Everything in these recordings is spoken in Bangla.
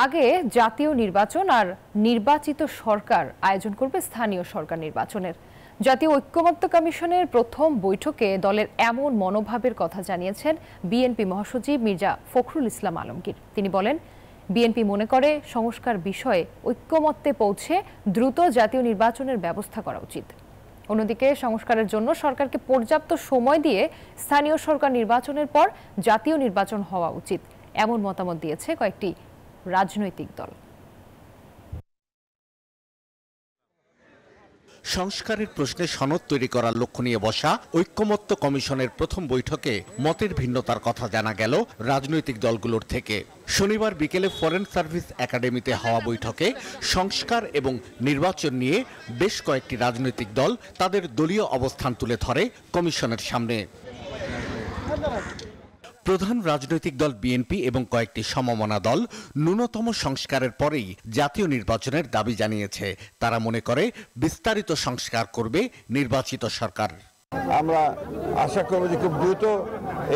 আগে জাতীয় নির্বাচন আর নির্বাচিত সরকার আয়োজন করবে স্থানীয় সরকার নির্বাচনের। জাতীয় ঐক্যমত্য কমিশনের প্রথম বৈঠকে দলের এমন মনোভাবের কথা জানিয়েছেন বিএনপি মহাসচিব মির্জা ফখরুল ইসলাম আলমগীর। তিনি বলেন, বিএনপি মনে করে সংস্কার বিষয়ে ঐক্যমত্যে পৌঁছে দ্রুত জাতীয় নির্বাচনের ব্যবস্থা করা উচিত। অন্যদিকে সংস্কারের জন্য সরকারকে পর্যাপ্ত সময় দিয়ে স্থানীয় সরকার নির্বাচনের পর জাতীয় নির্বাচন হওয়া উচিত, এমন মতামত দিয়েছে কয়েকটি রাজনৈতিক দল। সংস্কারের প্রশ্নে সনদ তৈরি করার লক্ষ্য নিয়ে বসা ঐক্যমত্য কমিশনের প্রথম বৈঠকে মতের ভিন্নতার কথা জানা গেল রাজনৈতিক দলগুলোর থেকে। শনিবার বিকেলে ফরেন সার্ভিস একাডেমিতে হওয়া বৈঠকে সংস্কার এবং নির্বাচন নিয়ে বেশ কয়েকটি রাজনৈতিক দল তাদের দলীয় অবস্থান তুলে ধরে কমিশনের সামনে। প্রধান রাজনৈতিক দল বিএনপি এবং কয়েকটি সমমনা দল ন্যূনতম সংস্কারের পরেই জাতীয় নির্বাচনের দাবি জানিয়েছে। তারা মনে করে বিস্তারিত সংস্কার করবে নির্বাচিত সরকার। আমরা আশা করব যে খুব দ্রুত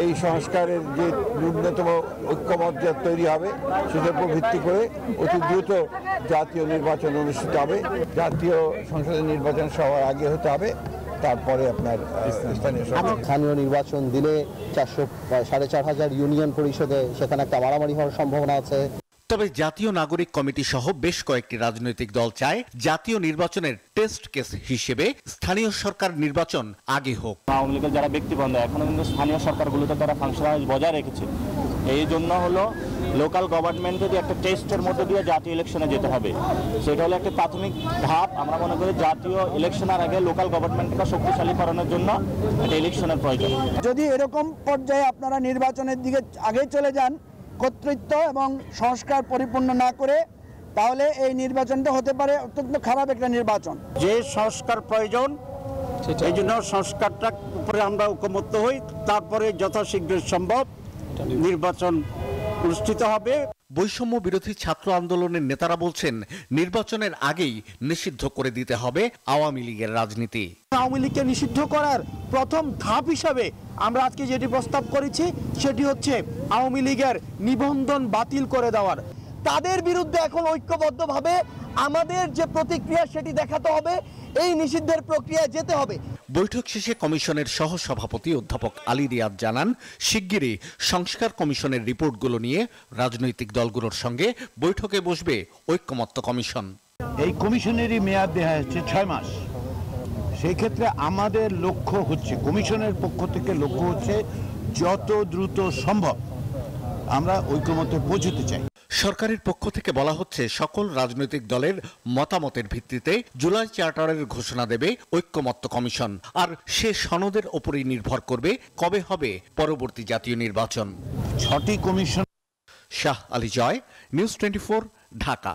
এই সংস্কারের যে ন্যূনতম ঐক্যমত তৈরি হবে সেটার উপর ভিত্তি করে অতি দ্রুত জাতীয় নির্বাচন অনুষ্ঠিত হবে। জাতীয় সংসদের নির্বাচন সবার আগে হতে হবে, তারপরে আপনার স্থানীয় নির্বাচন দিলে 4,500 ইউনিয়ন পরিষদে সেখানে একটা মারামারি হওয়ার সম্ভাবনা আছে। তবে জাতীয় নাগরিক কমিটি সহ বেশ কয়েকটি রাজনৈতিক দল চায় জাতীয় নির্বাচনের টেস্ট কেস হিসেবে স্থানীয় সরকার নির্বাচন আগে হোক। আওয়ামী লীগের যারা ব্যক্তিবন্ধ এখনো কিন্তু স্থানীয় সরকারগুলোতে তারা ফাংশনালিটি বজায় রেখেছে। এই জন্য হলো লোকাল গভর্নমেন্ট যদি একটা টেস্টের মধ্যে দিয়ে জাতীয় ইলেকশনে যেতে হবে, সেটা হলো একটা প্রাথমিক ধাপ। আমরা মনে করি জাতীয় ইলেকশনের আগে লোকাল গভর্নমেন্টকে শক্তিশালী করানোর জন্য একটা ইলেকশনের প্রয়োজন। যদি এরকম পর্যায়ে আপনারা নির্বাচনের দিকে আগে চলে যান, কর্তৃত্ব এবং সংস্কার পরিপূর্ণ না করে, তাহলে এই নির্বাচনটা হতে পারে অত্যন্ত খারাপ একটা নির্বাচন। যে সংস্কার প্রয়োজন এই জন্য সংস্কারটা উপরে আমরা ঐক্যমত্য হই, তারপরে যথাশীঘ্র সম্ভব নির্বাচন অনুষ্ঠিত হবে। বৈষম্য বিরোধী ছাত্র আন্দোলনের নেতারা বলছেন, নির্বাচনের আগেই নিষিদ্ধ করে দিতে হবে আওয়ামী লীগের রাজনীতি। আওয়ামী লীগকে নিষিদ্ধ করার প্রথম ধাপ হিসাবে আমরা আজকে যেটি প্রস্তাব করেছি সেটি হচ্ছে আওয়ামী লীগের নিবন্ধন বাতিল করে দেওয়ার। তাদের বিরুদ্ধে এখন ঐক্যবদ্ধভাবে আমাদের যে প্রতিক্রিয়া সেটি দেখাতে হবে, এই নিষিদ্ধের প্রক্রিয়ায় যেতে হবে। বৈঠক শেষে কমিশনের সহসভাপতি অধ্যাপক আলী রিয়াদ জানান, শিগগিরই সংস্কার কমিশনের রিপোর্টগুলো নিয়ে রাজনৈতিক দলগুলোর সঙ্গে বৈঠকে বসবে ঐক্যমত্য কমিশন। এই কমিশনেরই মেয়াদ দেওয়া হচ্ছে 6 মাস। সেই ক্ষেত্রে আমাদের লক্ষ্য হচ্ছে, কমিশনের পক্ষ থেকে লক্ষ্য হচ্ছে যত দ্রুত সম্ভব আমরা ঐক্যমত্যে পৌঁছতে চাই। সরকারের পক্ষ থেকে বলা হচ্ছে, সকল রাজনৈতিক দলের মতামতের ভিত্তিতে জুলাই চার্টারের ঘোষণা দেবে ঐক্যমত্য কমিশন, আর সে সনদের ওপরই নির্ভর করবে কবে হবে পরবর্তী জাতীয় নির্বাচন। 6টি কমিশন। শাহ আলী জয়, নিউজ 24, ঢাকা।